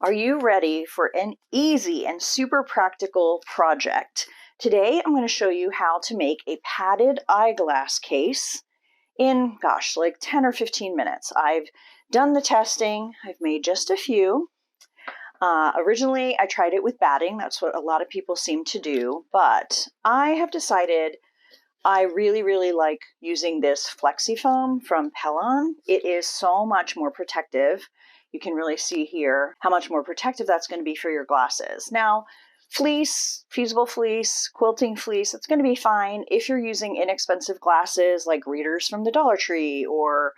Are you ready for an easy and super practical project? Today I'm going to show you how to make a padded eyeglass case in, like 10 or 15 minutes. I've done the testing. I've made just a few. Originally I tried it with batting. That's what a lot of people seem to do, but I have decided I really like using this flexi foam from Pellon. It is so much more protective. You can really see here how much more protective that's going to be for your glasses. Now, fleece, fusible fleece, quilting fleece, it's going to be fine if you're using inexpensive glasses like readers from the Dollar Tree or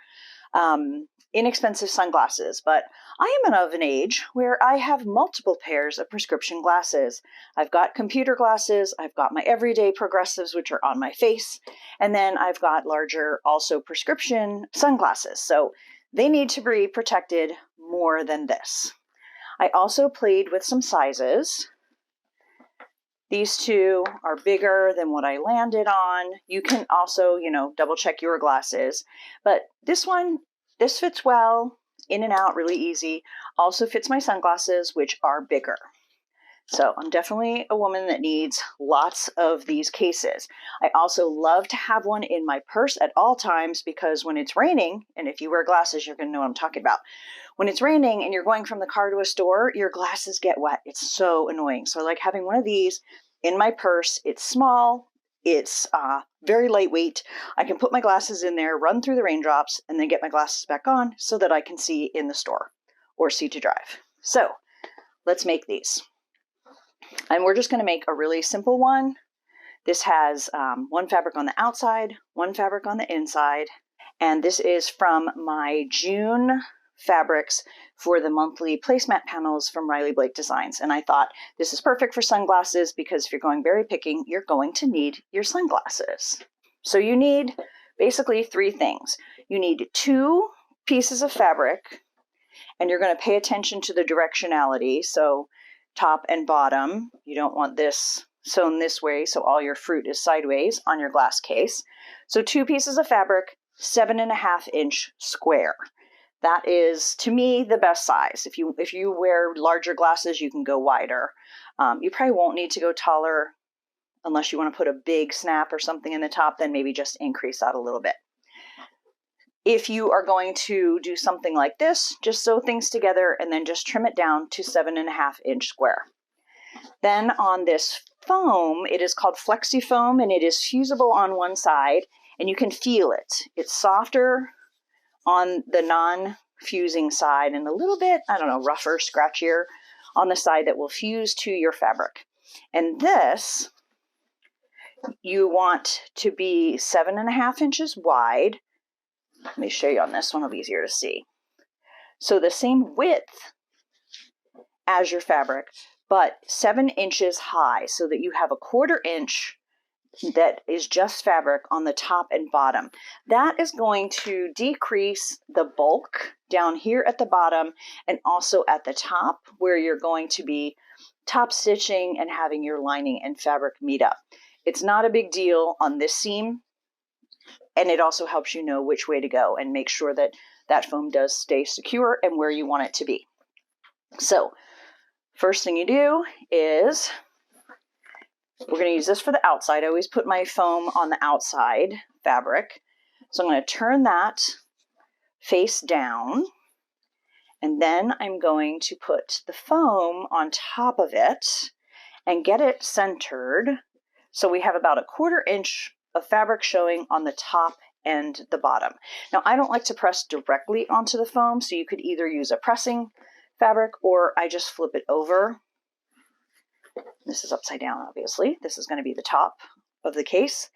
inexpensive sunglasses. But I am of an age where I have multiple pairs of prescription glasses. I've got computer glasses, I've got my everyday progressives, which are on my face, and then I've got larger also prescription sunglasses. So they need to be protected more than this. I also played with some sizes. These two are bigger than what I landed on. You can also, double check your glasses. But this fits well, in and out, really easy. Also fits my sunglasses, which are bigger. So I'm definitely a woman that needs lots of these cases. I also love to have one in my purse at all times because when it's raining, and if you wear glasses, you're going to know what I'm talking about. When it's raining and you're going from the car to a store, your glasses get wet. It's so annoying. So I like having one of these in my purse. It's small. It's very lightweight. I can put my glasses in there, run through the raindrops, and then get my glasses back on so that I can see in the store or see to drive. So let's make these. And we're just going to make a really simple one. This has one fabric on the outside, one fabric on the inside, and this is from my June fabrics for the monthly placemat panels from Riley Blake Designs. And I thought this is perfect for sunglasses because if you're going berry picking, you're going to need your sunglasses. So you need basically three things. You need 2 pieces of fabric, and you're going to pay attention to the directionality. So top and bottom, you don't want this sewn this way so all your fruit is sideways on your glass case. So 2 pieces of fabric, 7.5-inch square. That is, to me, the best size. If you wear larger glasses, you can go wider. You probably won't need to go taller unless you want to put a big snap or something in the top, then maybe just increase that a little bit. If you are going to do something like this, just sew things together and then just trim it down to 7.5-inch square. Then on this foam, it is called flexi foam and it is fusible on one side and you can feel it. It's softer on the non-fusing side and a little bit, rougher, scratchier on the side that will fuse to your fabric. And this, you want to be 7.5 inches wide. Let me show you on this one, it'll be easier to see. So the same width as your fabric, but 7 inches high so that you have 1/4 inch that is just fabric on the top and bottom. That is going to decrease the bulk down here at the bottom and also at the top where you're going to be top stitching and having your lining and fabric meet up. It's not a big deal on this seam, and it also helps you know which way to go and make sure that that foam does stay secure and where you want it to be. So first thing you do is, we're going to use this for the outside. I always put my foam on the outside fabric. So I'm going to turn that face down, and then I'm going to put the foam on top of it and get it centered. So we have about 1/4 inch of fabric showing on the top and the bottom. Now, I don't like to press directly onto the foam, so you could either use a pressing fabric or I just flip it over. This is upside down, obviously. This is going to be the top of the case.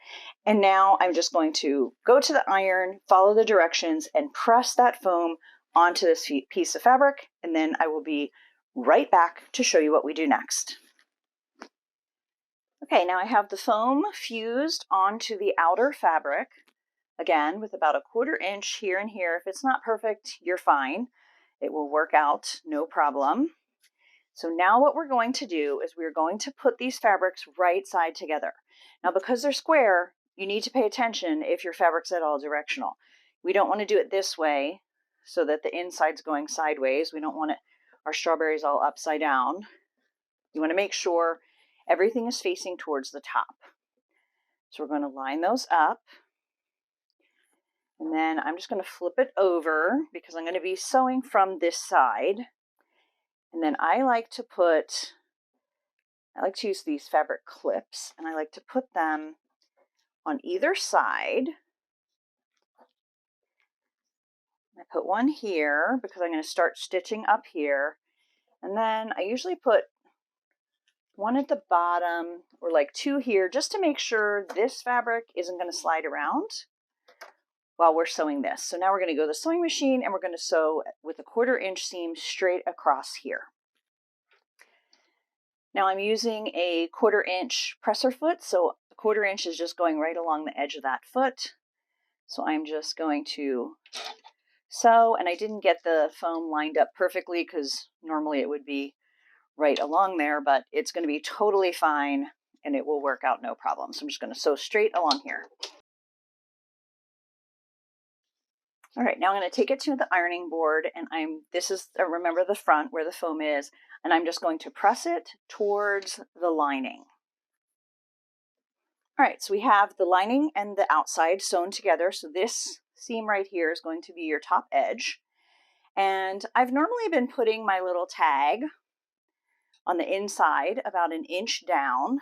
And now I'm just going to go to the iron, follow the directions, and press that foam onto this piece of fabric. And then I will be right back to show you what we do next. Okay, now I have the foam fused onto the outer fabric, again, with about 1/4 inch here and here. If it's not perfect, you're fine. It will work out, no problem. So now what we're going to do is we're going to put these fabrics right side together. Now, because they're square, you need to pay attention if your fabric's at all directional. We don't want to do it this way so that the inside's going sideways. We don't want it our strawberries all upside down. You want to make sure everything is facing towards the top. So we're going to line those up. And then I'm just going to flip it over because I'm going to be sewing from this side. And then I like to use these fabric clips, and I like to put them on either side. I put one here because I'm going to start stitching up here. And then I usually put one at the bottom or like two here just to make sure this fabric isn't going to slide around while we're sewing this. So now we're going to go to the sewing machine and we're going to sew with a 1/4 inch seam straight across here. Now I'm using a 1/4 inch presser foot, so a 1/4 inch is just going right along the edge of that foot. So I'm just going to sew, and I didn't get the foam lined up perfectly because normally it would be right along there, but it's going to be totally fine and it will work out no problem. So I'm just going to sew straight along here. All right, now I'm going to take it to the ironing board, and remember the front where the foam is, and I'm just going to press it towards the lining. All right, so we have the lining and the outside sewn together. So this seam right here is going to be your top edge. And I've normally been putting my little tag on the inside about 1 inch down.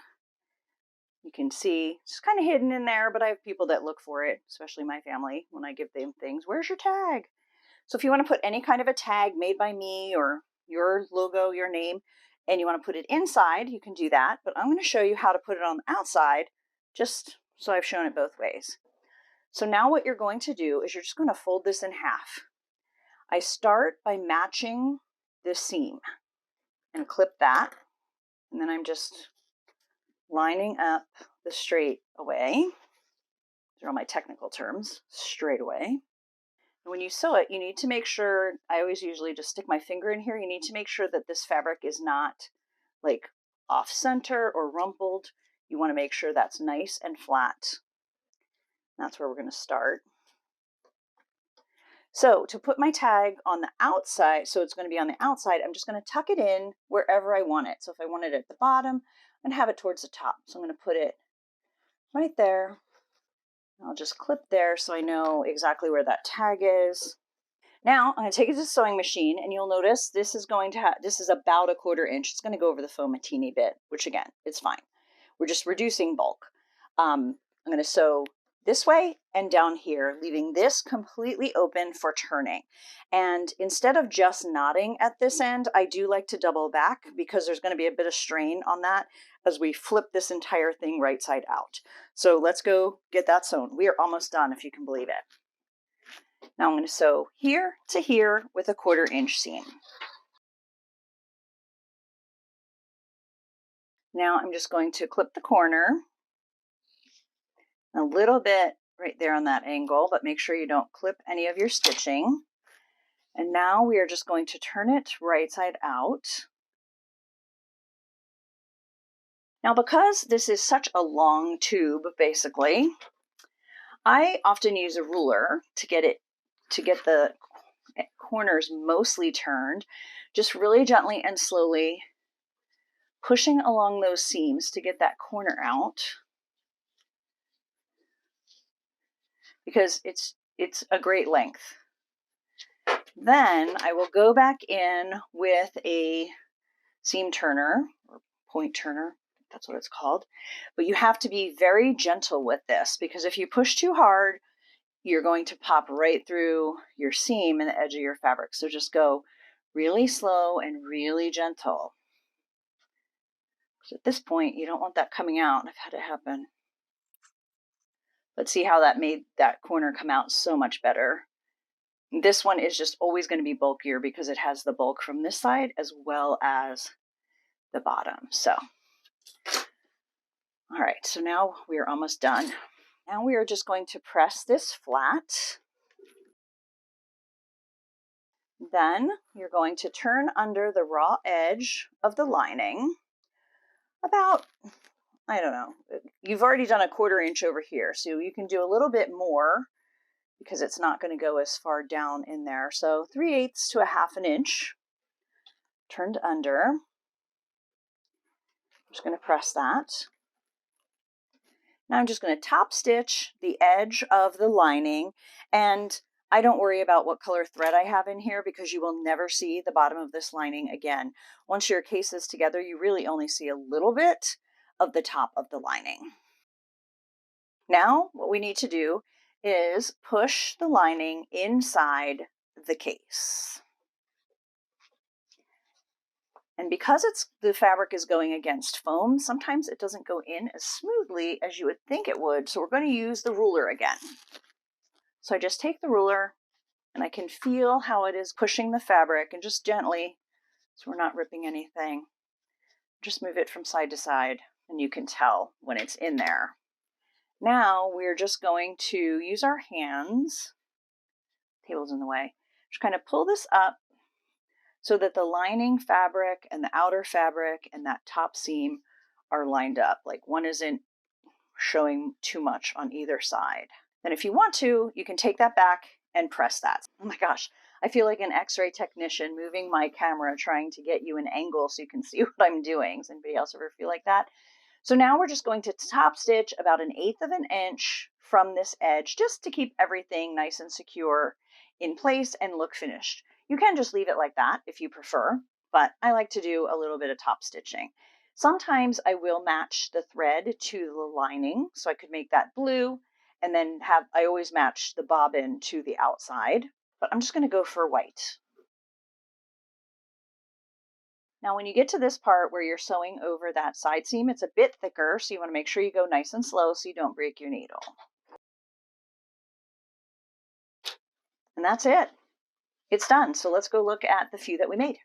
You can see it's kind of hidden in there, but I have people that look for it, especially my family, when I give them things. Where's your tag? So if you want to put any kind of a tag made by me or your logo, your name, and you want to put it inside, you can do that. But I'm going to show you how to put it on the outside, just so I've shown it both ways. So now what you're going to do is you're just going to fold this in half. I start by matching this seam and clip that, and then I'm just lining up the straight away. These are all my technical terms, straight away. And when you sew it, you need to make sure, I always usually just stick my finger in here, you need to make sure that this fabric is not like off center or rumpled. You want to make sure that's nice and flat. That's where we're going to start. So to put my tag on the outside, so it's going to be on the outside, I'm just going to tuck it in wherever I want it. So if I want it at the bottom, and have it towards the top. So I'm going to put it right there. I'll just clip there so I know exactly where that tag is. Now I'm going to take it to the sewing machine, and you'll notice this is about a 1/4 inch. It's going to go over the foam a teeny bit, which again, it's fine. We're just reducing bulk. I'm going to sew this way and down here, leaving this completely open for turning. And instead of just knotting at this end, I do like to double back because there's going to be a bit of strain on that as we flip this entire thing right side out. So let's go get that sewn. We are almost done, if you can believe it. Now I'm going to sew here to here with a 1/4 inch seam. Now I'm just going to clip the corner a little bit right there on that angle, but make sure you don't clip any of your stitching. And now we are just going to turn it right side out. Now, because this is such a long tube, basically, I often use a ruler to get the corners mostly turned, just really gently and slowly pushing along those seams to get that corner out. Because it's a great length. Then I will go back in with a seam turner or point turner, that's what it's called. But you have to be very gentle with this because if you push too hard, you're going to pop right through your seam and the edge of your fabric. So just go really slow and really gentle. So at this point, you don't want that coming out. I've had it happen. Let's see how that made that corner come out so much better. This one is just always going to be bulkier because it has the bulk from this side as well as the bottom. So, all right, so now we are almost done. Now we are just going to press this flat. Then you're going to turn under the raw edge of the lining about, I don't know, you've already done a 1/4 inch over here, so you can do a little bit more because it's not going to go as far down in there. So 3/8 to a 1/2 inch. turned under. I'm just going to press that. Now I'm just going to top stitch the edge of the lining, and I don't worry about what color thread I have in here because you will never see the bottom of this lining again. Once your case is together, you really only see a little bit of the top of the lining. Now what we need to do is push the lining inside the case. And because the fabric is going against foam, sometimes it doesn't go in as smoothly as you would think it would. So we're going to use the ruler again. So I just take the ruler and I can feel how it is pushing the fabric, and just gently, so we're not ripping anything, just move it from side to side and you can tell when it's in there. Now we're just going to use our hands, table's in the way, just kind of pull this up so that the lining fabric and the outer fabric and that top seam are lined up. Like one isn't showing too much on either side. Then if you want to, you can take that back and press that. Oh my gosh, I feel like an X-ray technician moving my camera trying to get you an angle so you can see what I'm doing. Does anybody else ever feel like that? So now we're just going to top stitch about 1/8 of an inch from this edge just to keep everything nice and secure in place and look finished. You can just leave it like that if you prefer, but I like to do a little bit of top stitching. Sometimes I will match the thread to the lining, so I could make that blue, and then I always match the bobbin to the outside, but I'm just going to go for white. Now when you get to this part where you're sewing over that side seam, it's a bit thicker, so you want to make sure you go nice and slow so you don't break your needle. And that's it. It's done. So let's go look at the few that we made.